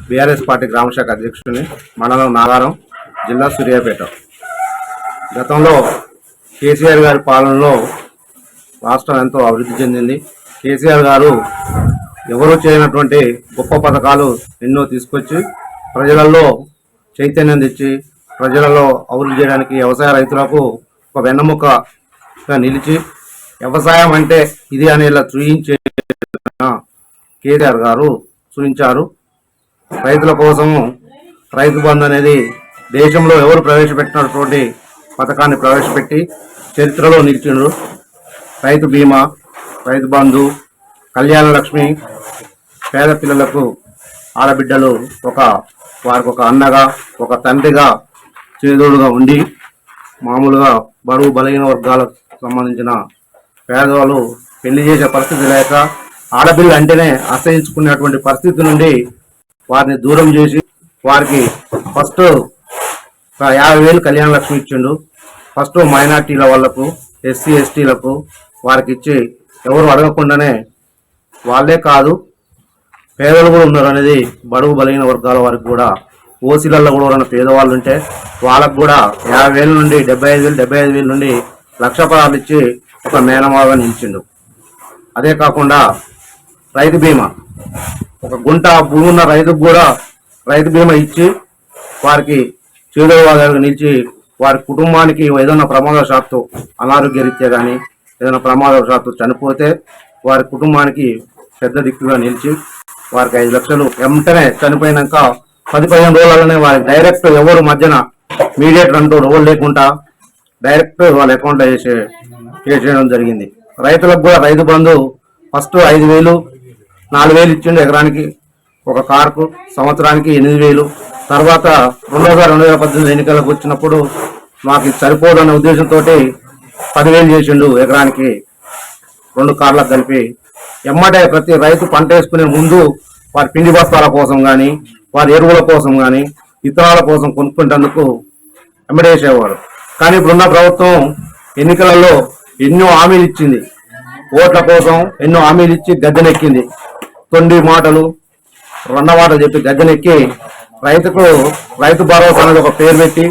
BRS party గ్రామశాఖ అధ్యక్షుడిని, మండలం నాగారం, జిల్లా సూర్యాపేట. గతంలో కేసీఆర్ గారి పాలనలో రాష్ట్రం ఎంతో అభివృద్ధి చెందింది. కేసీఆర్ గారు ఎవరూ చేయనటువంటి గొప్ప పథకాలు ఎన్నో తీసుకొచ్చి ప్రజలలో చైతన్యం తెచ్చి ప్రజలలో అభివృద్ధి చేయడానికి వ్యవసాయ రైతులకు ఒక వెన్నెముకగా నిలిచి వ్యవసాయం అంటే ఇది అనేలా చూయించే కేసీఆర్ గారు చూపించారు. రైతుల కోసము రైతు బంధు అనేది దేశంలో ఎవరు ప్రవేశపెట్టినటువంటి పథకాన్ని ప్రవేశపెట్టి చరిత్రలో నిలిచిండ్రు. రైతు బీమా, రైతు బంధు, కళ్యాణ లక్ష్మి, పేద పిల్లలకు ఆడబిడ్డలు వారికి ఒక అన్నగా ఒక తండ్రిగా చేదోడుగా ఉండి మామూలుగా బడుగు బలహీన వర్గాలకు సంబంధించిన పేదవాళ్ళు పెళ్లి చేసే పరిస్థితి లేక ఆడపిల్ల అంటేనే అసహించుకునేటువంటి పరిస్థితి నుండి వారిని దూరం చేసి వారికి ఫస్ట్ 50,000 కళ్యాణ లక్ష్మి ఇచ్చిండు. ఫస్ట్ మైనార్టీల వాళ్లకు, ఎస్సీ ఎస్టీలకు వారికి ఇచ్చి ఎవరు అడగకుండానే వాళ్ళే కాదు పేదలు కూడా ఉన్నారు అనేది బడుగు బలహీన వర్గాల వారికి కూడా ఓసీలలో కూడా ఉన్న పేదవాళ్ళు ఉంటే వాళ్ళకు కూడా 50,000 నుండి 75,000 నుండి 1,00,000 ఇచ్చి ఒక మేనమాగా నిలిచిండు. అదే కాకుండా రైతు బీమా, ఒక గుంట భూమి ఉన్న రైతుకు కూడా రైతు బీమా ఇచ్చి వారికి చేదోడుగా నిలిచి వారి కుటుంబానికి ఏదైనా ప్రమాదవశాత్తు అనారోగ్య రీత్యా కానీ ఏదైనా ప్రమాదవశాత్తు చనిపోతే వారి కుటుంబానికి పెద్ద దిక్కుగా నిలిచి వారికి 5 లక్షలు వెంటనే చనిపోయినాక 10-15 రోజులలోనే వారికి డైరెక్ట్ ఎవరు మధ్యన మీడియేటర్ అంటూ ఎవరు లేకుండా డైరెక్ట్ వాళ్ళ అకౌంట్లో వేసేయడం జరిగింది. రైతులకు కూడా రైతు బంధు ఫస్ట్ 5,000, 4,000 ఇచ్చిండు ఎకరానికి ఒక కారుకు, సంవత్సరానికి 8,000. తర్వాత 2018 ఎన్నికలకు వచ్చినప్పుడు మాకు సరిపోదన్న ఉద్దేశంతో 10,000 చేసిండు ఎకరానికి 2 కార్లకు కలిపి. ఎమ్మటే ప్రతి రైతు పంట వేసుకునే ముందు వారి పిండి బస్తాల కోసం కానీ వారి ఎరువుల కోసం కానీ విత్తనాల కోసం కొనుక్కుంటేందుకు ఎమ్మడేసేవారు. కానీ ఇప్పుడున్న ప్రభుత్వం ఎన్నికలలో ఎన్నో హామీలు ఇచ్చింది, ఓట్ల కోసం ఎన్నో హామీలు ఇచ్చి గద్దెనెక్కింది. తొండి మాటలు, మాటలు చెప్పి గద్దెనెక్కి రైతు భరోసా అనేది ఒక పేరు పెట్టి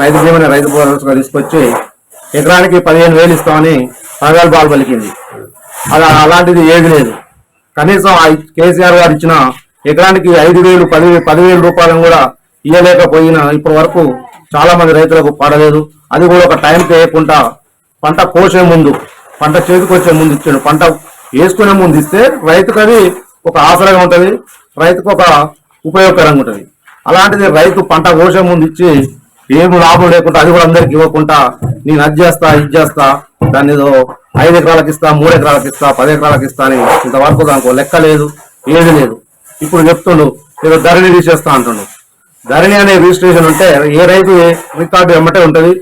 రైతు బీమాని రైతు భరోసాగా తీసుకొచ్చి ఎకరానికి 15,000 ఇస్తామని పగలు పలికింది. అలాంటిది ఏది లేదు. కనీసం కేసీఆర్ గారు ఇచ్చిన ఎకరానికి 5,000, 10,000 రూపాయలను కూడా ఇవ్వలేకపోయినా ఇప్పటి వరకు చాలా మంది రైతులకు పడలేదు. అది కూడా ఒక టైం వేయకుండా పంట కోసే ముందు, పంట చేతికి వచ్చే ముందు ఇచ్చాడు. పంట వేసుకునే ముందు ఇస్తే రైతుకు అది ఒక ఆసరాగా ఉంటుంది, రైతుకు ఒక ఉపయోగకరంగా ఉంటుంది. అలాంటిది రైతు పంట కోసే ముందు ఇచ్చి ఏమి లాభం లేకుండా అది కూడా అందరికి ఇవ్వకుండా నేను అది చేస్తా ఇది చేస్తా దాన్ని ఏదో 5 ఎకరాలకు ఇస్తా, 3 ఎకరాలకు ఇస్తా, 10 ఎకరాలకు ఇస్తా అని ఇంతవరకు దానికి లెక్క లేదు, ఏది లేదు. ఇప్పుడు చెప్తుండు ఏదో ధరణి తీసేస్తా అంటుండు. ధరణి అనే రిజిస్ట్రేషన్ ఉంటే ఏ రైతు రికార్డు వెంబటే ఉంటుంది.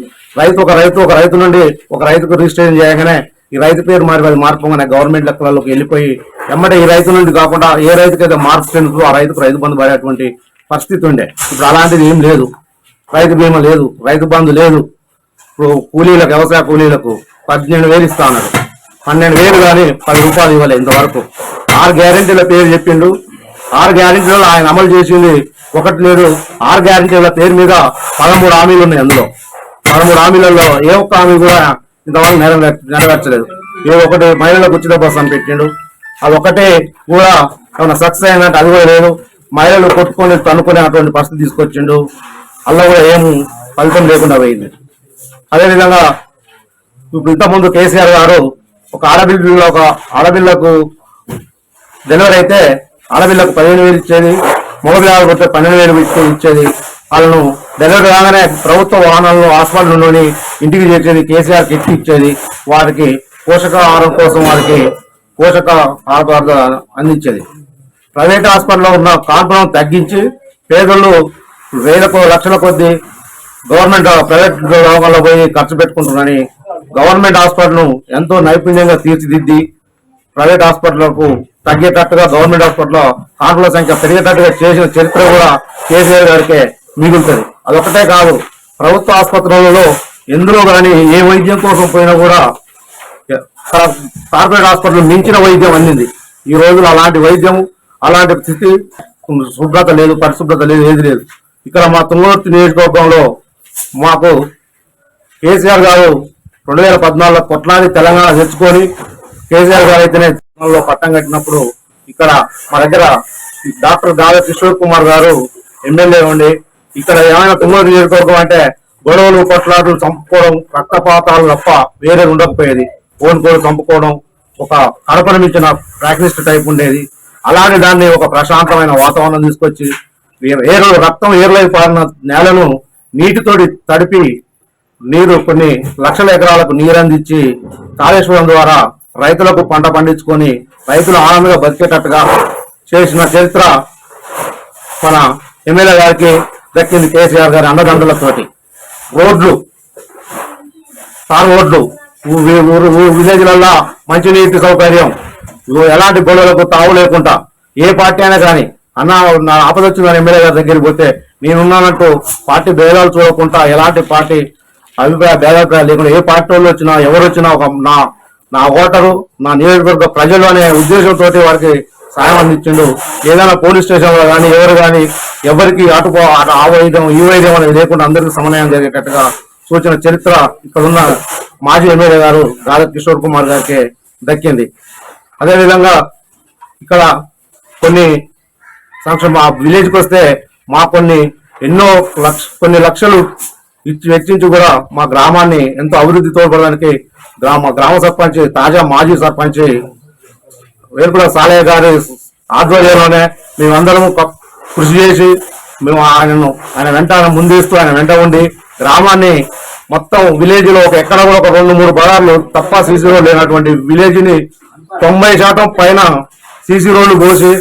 ఒక రైతు నుండి ఒక రైతుకు రిజిస్ట్రేషన్ చేయగానే ఈ రైతు పేరు మార్పుగానే గవర్నమెంట్ లెక్కలలోకి వెళ్ళిపోయి వెంబటే ఈ రైతు నుండి కాకుండా ఏ రైతుకైతే మార్పు చెందుతూ ఆ రైతుకు రైతు బంధు పడేటువంటి పరిస్థితి ఉండే. ఇప్పుడు అలాంటిది ఏం లేదు. రైతు బీమా లేదు, రైతు బంధు లేదు. ఇప్పుడు కూలీలకు, వ్యవసాయ కూలీలకు 18,000 ఇస్తా అన్నాడు. 12,000 కానీ 10 రూపాయలు ఇవ్వలే ఇంతవరకు. 6 గ్యారెంటీల పేరు చెప్పిండు. 6 గ్యారెంటీలలో ఆయన అమలు చేసింది ఒకటి లేదు. 6 గ్యారెంటీల పేరు మీద 13 హామీలు ఉన్నాయి. అందులో 13 హామీలలో ఏ ఒక్క హామీ కూడా ఇంతవరకు నెరవేర్చలేదు. ఒకటి మహిళలకు ఉచిత బస్సు అని పెట్టిండు, అది ఒకటే కూడా ఏమైనా సక్సెస్ అయిందంటే అది కూడా లేదు. మహిళలు కొట్టుకొని తనుకునేటువంటి పరిస్థితి తీసుకొచ్చిండు, అలా కూడా ఏం ఫలితం లేకుండా పోయింది. అదేవిధంగా ఇప్పుడు ఇంతకుముందు కేసీఆర్ గారు ఒక ఆడపిల్లకు డెలివరీ అయితే ఆడపిల్లకు 15,000 ఇచ్చేది, మగపిల్లలు కొట్టే 12,000 ఇచ్చేది. వాళ్ళను డెలివరీ కాగానే ప్రభుత్వ వాహనాలను హాస్పిటల్ నుండి ఇంటికి చేసేది, కేసీఆర్ కిట్ ఇచ్చేది, వారికి పోషకాహారం కోసం వారికి పోషకాహార అందించేది. ప్రైవేట్ హాస్పిటల్లో ఉన్న కాన్పులను తగ్గించి పేదలు లక్షల కొద్దీ ప్రైవేట్ దవాఖానలో పోయి ఖర్చు పెట్టుకుంటున్నారని గవర్నమెంట్ హాస్పిటల్ను ఎంతో నైపుణ్యంగా తీర్చిదిద్ది ప్రైవేట్ హాస్పిటల్కు తగ్గేటట్టుగా గవర్నమెంట్ హాస్పిటల్లో కాన్పుల సంఖ్య పెరిగేటట్టుగా చేసిన చరిత్ర కూడా కేసీఆర్ గారికే మిగులుతుంది. అదొకటే కాదు, ప్రభుత్వ ఆసుపత్రులలో ఎందులో కానీ ఏ వైద్యం కోసం పోయినా కూడా కార్పొరేట్ హాస్పిటల్ మించిన వైద్యం అందింది. ఈ రోజులు అలాంటి వైద్యం, అలాంటి స్థితి శుభ్రత లేదు, పరిశుభ్రత లేదు, ఏది లేదు. ఇక్కడ మా తుంగతుర్తి నియోజకవర్గంలో మాకు కేసీఆర్ గారు 2014 కొట్లాది తెలంగాణ తెచ్చుకొని కేసీఆర్ గారు అయితేనే పట్టం కట్టినప్పుడు ఇక్కడ మా దగ్గర డాక్టర్ గాలి కిషోర్ కుమార్ గారు ఎమ్మెల్యే ఉండి ఇక్కడ ఏమైనా తుంగతుర్తి నియోజకవర్గం అంటే గొడవలు, కొట్లాటలు, చంపుకోవడం, రక్తపాతాలు తప్ప వేరే ఉండకపోయేది. కోనుకోలు చంపుకోవడం ఒక కడపను మించిన ప్రాక్టిస్ట్ టైప్ ఉండేది. అలాగే దాన్ని ఒక ప్రశాంతమైన వాతావరణం తీసుకొచ్చి రక్తం ఏర్లై పారిన నేలను నీటితోటి తడిపి నీరు కొన్ని లక్షల ఎకరాలకు నీరందించి కాళేశ్వరం ద్వారా రైతులకు పంట పండించుకొని రైతులు ఆనందంగా బతికేటట్టుగా చేసిన చరిత్ర మన ఎమ్మెల్యే గారికి దక్కింది. కేసీఆర్ గారి అండదండలతోటి రోడ్లు, తార్ రోడ్లు, విలేజ్లల్లో మంచినీటి సౌకర్యం, ఎలాంటి గొడవలకు తావు లేకుండా ఏ పార్టీ అయినా కానీ అన్న నా ఆపదొచ్చిందని ఎమ్మెల్యే గారి దగ్గరికి పోతే నేనున్నానంటూ పార్టీ భేదాలు చూడకుండా ఎలాంటి పార్టీ భేదాభిప్రాయాలు లేకుండా ఏ పార్టీ వాళ్ళు వచ్చినా ఎవరు వచ్చినా ఒక నా ఓటరు, నా నియోజకవర్గ ప్రజలు అనే ఉద్దేశంతో వారికి సాయం అందించిండు. ఏదైనా పోలీస్ స్టేషన్లో కానీ ఎవరు కానీ ఎవరికి ఆ వైద్యం ఈ వైద్యం అనేది లేకుండా అందరికీ సమన్వయం జరిగేటట్టుగా సూచన చరిత్ర ఇక్కడున్న మాజీ ఎమ్మెల్యే గారు గాలి కిషోర్ కుమార్ గారికి దక్కింది. అదేవిధంగా ఇక్కడ కొన్ని సంక్షేమ విలేజ్కి వస్తే మా కొన్ని లక్షలు వెచ్చించి కూడా మా గ్రామాన్ని ఎంతో అభివృద్ధి తోడ్పడడానికి గ్రామ సర్పంచ్, తాజా మాజీ సర్పంచ్ వేర్పుల సాలయ్య గారి ఆధ్వర్యంలోనే మేమందరం కృషి చేసి మేము ఆయన వెంట ముందేస్తూ ఆయన వెంట ఉండి గ్రామాన్ని మొత్తం విలేజ్ లో ఎక్కడ కూడా ఒక 2-3 బజార్లు తప్ప సీసీ రోడ్లు లేనటువంటి విలేజ్ ని 90% పైన సీసీ రోడ్లు పోసి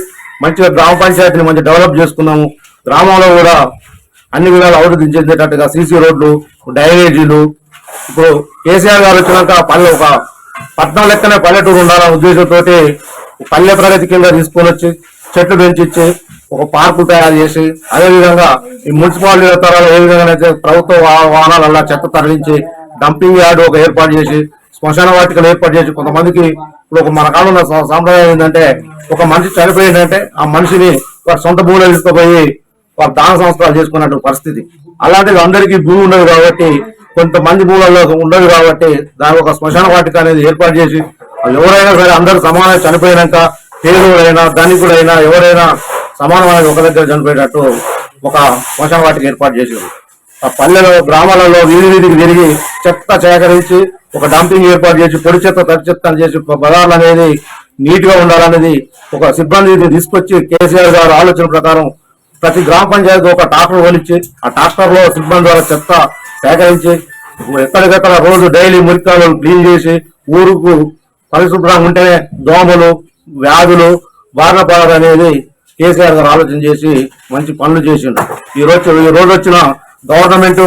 మంచిగా గ్రామ పంచాయతీని మంచి డెవలప్ చేసుకున్నాము. గ్రామంలో కూడా అన్ని విధాలు అభివృద్ధి చెందేటట్టుగా సీసీ రోడ్లు, డ్రైనేజీలు. ఇప్పుడు కేసీఆర్ గారు వచ్చినాక ఒక పట్టణం లెక్కనే పల్లెటూరు ఉండాలనే ఉద్దేశంతో పల్లె ప్రగతి కింద తీసుకొని వచ్చి చెట్లు పెంచిచ్చి ఒక పార్కు తయారు చేసి, అదేవిధంగా ఈ మున్సిపాలిటీ తరాలు ఏ విధంగా అయితే ప్రభుత్వ వాహనాలల్లో చెత్త తరలించి డంపింగ్ యార్డు ఒక ఏర్పాటు చేసి, శ్మశాన వాటికలు ఏర్పాటు చేసి కొంతమందికి ఇప్పుడు మన కాలంలో సాంప్రదాయం ఏంటంటే ఒక మనిషి చనిపోయిందంటే ఆ మనిషిని వారి సొంత భూమిలో తీసుకుపోయి వారు దాన సంస్కారాలు చేసుకున్నట్టు పరిస్థితి. అలాంటివి అందరికీ భూమి ఉండదు కాబట్టి, కొంతమంది భూములలో ఉండదు కాబట్టి దాని ఒక శ్మశాన వాటిక అనేది ఏర్పాటు చేసి ఎవరైనా సరే అందరూ సమానంగా చనిపోయినాక పేదోడైనా ధనికుడైనా ఎవరైనా సమానమైన ఒక దగ్గర చనిపోయేటట్టు ఒక శ్మశాన వాటిక ఏర్పాటు చేశారు. ఆ పల్లెలో గ్రామాలలో వీధికి తిరిగి చెత్త సేకరించి ఒక డంపింగ్ ఏర్పాటు చేసి పొడి చెత్త తడి చెత్త చేసి బజార్లు అనేది నీట్ గా ఉండాలనేది ఒక సిబ్బందిని తీసుకొచ్చి కేసీఆర్ గారు ఆలోచన ప్రకారం ప్రతి గ్రామ పంచాయతీ ఒక ట్రాక్టర్ కొనిచ్చి ఆ ట్రాక్టర్ లో సిబ్బంది ద్వారా చెత్త సేకరించి ఎక్కడికెక్కడ రోజు డైలీ మురికాలు క్లీన్ చేసి ఊరుకు పరిశుభ్రంగా ఉంటేనే దోమలు, వ్యాధులు బారిన పడాలి అనేది కేసీఆర్ గారు ఆలోచన చేసి మంచి పనులు చేసిండు. ఈ రోజు వచ్చిన గవర్నమెంట్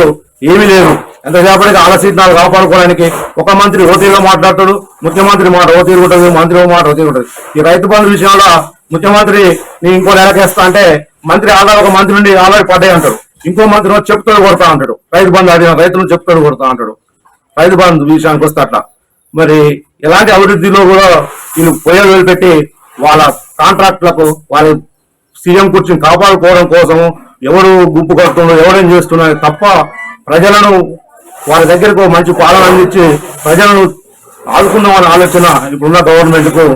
ఏమీ లేదు. ఎంతసేపటికి ఆలసీనాలు కాపాడుకోవడానికి ఒక మంత్రి ఓటీగా మాట్లాడతాడు, ముఖ్యమంత్రి మాట ఓ తీరుకుంటుంది, మంత్రి మాట ఓ తీరుకుంటుంది. ఈ రైతు బంధు విషయంలో ముఖ్యమంత్రి నీ ఇంకో నెలకేస్తా అంటే మంత్రి ఆల్రెడీ ఒక మంత్రి నుండి ఆల్రెడీ పడ్డాయి అంటాడు, ఇంకో మంత్రి చెప్తాడు కొడతా అంటాడు. రైతు బంధు అడిగిన రైతులను చెప్తాడు కొడతా అంటాడు. రైతు బంధు విషయానికి వస్తే అట్లా మరి ఎలాంటి అభివృద్ధిలో కూడా వీళ్ళు పొయ్యలు వదిలిపెట్టి వాళ్ళ కాంట్రాక్టులకు వాళ్ళ సీఎం కుర్చీని కాపాడుకోవడం కోసం ఎవరు గుంపు కడుతున్నారు, ఎవరేం చేస్తున్నారు తప్ప ప్రజలను వాళ్ళ దగ్గరకు మంచి పాలన అందించి ప్రజలను ఆదుకుందామనే ఆలోచన ఇప్పుడున్న గవర్నమెంట్ కు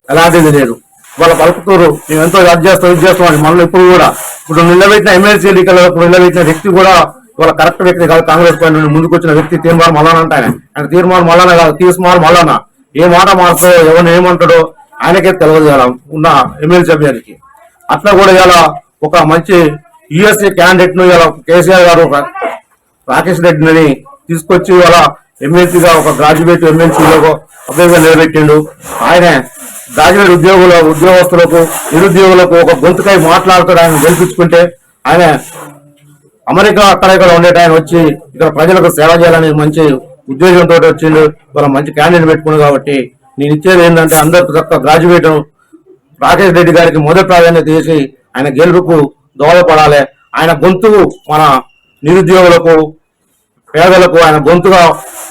ఎలాంటిది లేదు. వాళ్ళ పలుకుతూరు మేము ఎంతో ఇది చేస్తాం అని మనలో ఇప్పుడు నిలబెట్టిన ఎమ్మెల్సీ ఎన్నికలకు నిలబెట్టిన వ్యక్తి కూడా వాళ్ళ కరెక్ట్ వ్యక్తి కాదు. కాంగ్రెస్ పై నుండి ముందుకు వచ్చిన వ్యక్తి తీర్మానం మల్లాన అంటే ఆయన తీర్మానం మల్లాన కాదు, తీర్మానం మల్లాన ఏ మాట మారుతాడో ఎవరిని ఏమంటాడో ఆయనకే తెలియదు కదా ఉన్న ఎమ్మెల్సీ అభ్యర్థికి. అట్లా కూడా ఇలా ఒక మంచి యుఎస్ఏ క్యాండిడేట్ ను ఇలా కేసీఆర్ గారు రాకేష్ రెడ్డిని తీసుకొచ్చి వాళ్ళ ఎమ్మెల్సీగా ఒక గ్రాడ్యుయేట్ ఎమ్మెల్సీలో అభ్యర్థిగా నిలబెట్టిండు. ఆయన గ్రాడ్యుయేట్ ఉద్యోగస్తులకు నిరుద్యోగులకు ఒక గొంతుకై మాట్లాడుతాడు. ఆయన గెలిపించుకుంటే ఆయన అమెరికా అక్కడ ఉండేట ఆయన వచ్చి ఇక్కడ ప్రజలకు సేవ చేయాలని మంచి ఉద్దేశంతో వచ్చిండు. వాళ్ళ మంచి క్యాండిడేట్ పెట్టుకున్నాడు. కాబట్టి నేను ఇచ్చేది ఏంటంటే అందరికి తక్కువ గ్రాడ్యుయేట్ రాకేష్ రెడ్డి గారికి మొదటి ప్రాధాన్యత చేసి ఆయన గెలుపుకు దోహదపడాలి. ఆయన గొంతు మన నిరుద్యోగులకు పేదలకు ఆయన గొంతుగా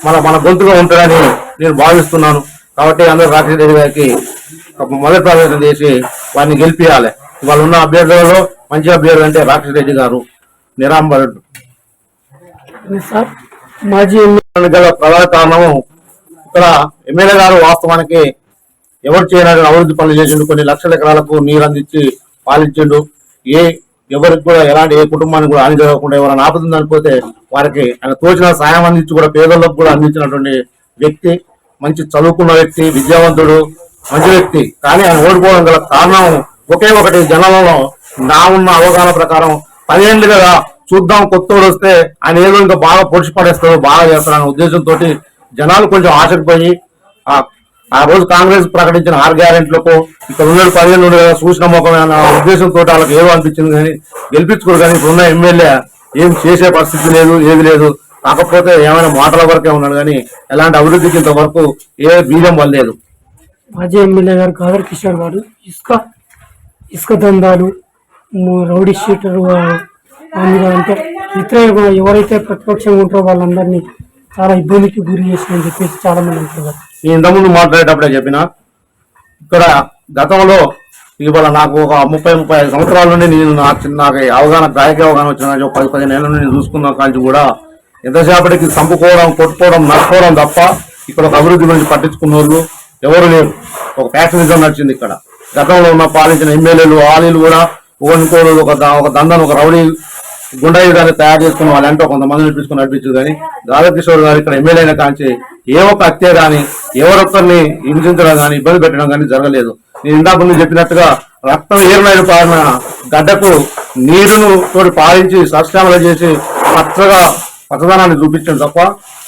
మన గొంతుగా ఉంటాడని నేను భావిస్తున్నాను. కాబట్టి అందరూ రాకేష్ రెడ్డి గారికి మొదటి ప్రాధాన్యత చేసి వారిని గెలిపియాలి. ఇవాళ ఉన్న అభ్యర్థులలో మంచి అభ్యర్థి అంటే రాకేష్ రెడ్డి గారు నిరాంబరుడు. సార్ మాజీ గల ప్రధాన కారణము ఇక్కడ ఎమ్మెల్యే గారు వాస్తవానికి ఎవరు చేయడానికి అభివృద్ధి పనులు చేసిండు. కొన్ని లక్షల ఎకరాలకు నీరు అందించి పాలించిండు. ఎవరికి కూడా ఎలాంటి ఏ కుటుంబానికి కూడా హాని జరగకుండా ఎవరైనా ఆపద అనిపోతే వారికి ఆయన తోచిన సాయం అందించి కూడా పేదలకు కూడా అందించినటువంటి వ్యక్తి, మంచి చదువుకున్న వ్యక్తి, విద్యావంతుడు, మంచి వ్యక్తి. కానీ ఆయన ఓడిపోవడం గల కారణం ఒకే ఒకటి, జనాలలో నా ఉన్న అవగాహన ప్రకారం 10 ఏళ్ళు కదా చూద్దాం, కొత్తోడు వస్తే ఆయన ఏదో ఇంకా బాగా పొడిచి పడేస్తాడు, బాగా చేస్తాడన్న ఉద్దేశంతో జనాలు కొంచెం ఆశకుపోయి ఆ రోజు కాంగ్రెస్ ప్రకటించిన 6 గ్యారెంట్లకు ఇక్కడ ఉన్న 10 ఏళ్ళు ఉండగా చూసిన ముఖమైన ఉద్దేశంతో వాళ్ళకి ఏదో అనిపించింది. కానీ గెలిపించుకోరు. కానీ ఇప్పుడున్న ఎమ్మెల్యే ఏం చేసే పరిస్థితి లేదు, ఏది లేదు. కాకపోతే ఏమైనా మాటల వరకే ఉన్నాడు కానీ ఎలాంటి అభివృద్ధికి ఇంతవరకు ఏ బీజం వల్లేదు. మాజీ ఎమ్మెల్యే గారు కాదర్ కిషోర్ గారు ఇసుక దందాలు, రౌడీ షీటర్ మీద అంటే ఇతర ఎవరైతే ప్రతిపక్షంగా ఉంటారో వాళ్ళందరినీ చాలా ఇబ్బందికి గురి చేసిందని చెప్పేసి చాలా మంది అంటున్నారు. నేను ఇంతకుముందు మాట్లాడేటప్పుడే చెప్పిన, ఇక్కడ గతంలో ఇవాళ నాకు ఒక 30-35 సంవత్సరాల నుండి నేను నాకు అవగాహన, రాజకీయ అవగాహన వచ్చిన 10-15 ఏళ్ళ నుండి చూసుకున్న కాంచి కూడా ఎంతసేపటికి చంపుకోవడం, కొట్టుకోవడం, నడుకోవడం తప్ప ఇక్కడ ఒక అభివృద్ధి గురించి పట్టించుకున్న వాళ్ళు ఎవరు లేరు. ఒక ప్యాక్షనిజం నడిచింది ఇక్కడ. గతంలో ఉన్న పాలించిన ఎమ్మెల్యేలు ఆలీలు కూడా ఒక దందాన్ని, ఒక రౌడీ గుండాయి గారిని తయారు చేసుకుని వాళ్ళంటే కొంతమంది నడిపించుకుని నడిపించదు. కానీ రాధాకిషోర్ గారు ఇక్కడ ఎమ్మెల్యే అయిన కాంచి ఏ ఒక్క హత్య కానీ, ఎవరొక్కరిని హింసించడం కానీ, ఇబ్బంది పెట్టడం కానీ జరగలేదు. నేను ఇందాక ముందు చెప్పినట్టుగా రక్తం ఏరునైన పారిన గడ్డకు నీరును తోటి పాలించి సస్యామలు చేసి పచ్చదనాన్ని చూపించడం తప్ప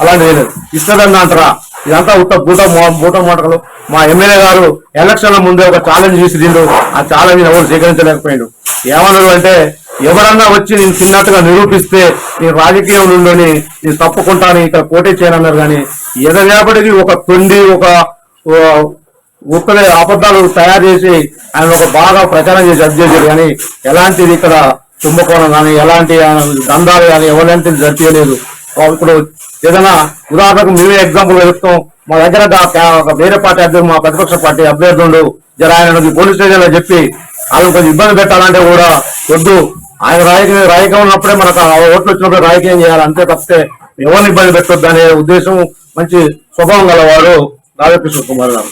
అలాంటి లేదు. ఇష్టదన్న అంటారా, ఇదంతా బూట మూటలు. మా ఎమ్మెల్యే గారు ఎలక్షన్ల ముందే ఒక ఛాలెంజ్ చేసిండు. ఆ ఛాలెంజ్ ఎవరు స్వీకరించలేకపోయాడు. ఏమన్నాడు అంటే, ఎవరన్నా వచ్చి నేను తిన్నట్టుగా నిరూపిస్తే నేను రాజకీయం నుండి నేను తప్పుకుంటాను, ఇక్కడ పోటీ చేయనన్నారు. కానీ ఎదరేపటికి ఒక తొండి, ఒక అబద్ధాలు తయారు చేసి ఆయన ఒక బాగా ప్రచారం చేసి అది చేశారు. కానీ ఎలాంటిది ఇక్కడ కుంభకోణం కానీ, ఎలాంటి దందాలు కానీ ఎవరంటిది జరిపించలేదు. ఇప్పుడు ఏదైనా ఉదాహరణకు మేమే ఎగ్జాంపుల్ చెప్తాం. మా దగ్గర వేరే పార్టీ అభ్యర్థి, మా ప్రతిపక్ష పార్టీ అభ్యర్థులు ఆయన పోలీస్ స్టేషన్ లో చెప్పి ఆయన కొంచెం ఇబ్బంది పెట్టాలంటే కూడా వద్దు, ఆయన రాజకీయం ఉన్నప్పుడే మనకు ఓట్లు వచ్చినప్పుడే రాజకీయం చేయాలి, అంతే తప్పితే ఎవరిని ఇబ్బంది పెట్టొద్దు అనే ఉద్దేశం, మంచి స్వభావం గలవాడు రాధాకృష్ణ కుమార్ గారు.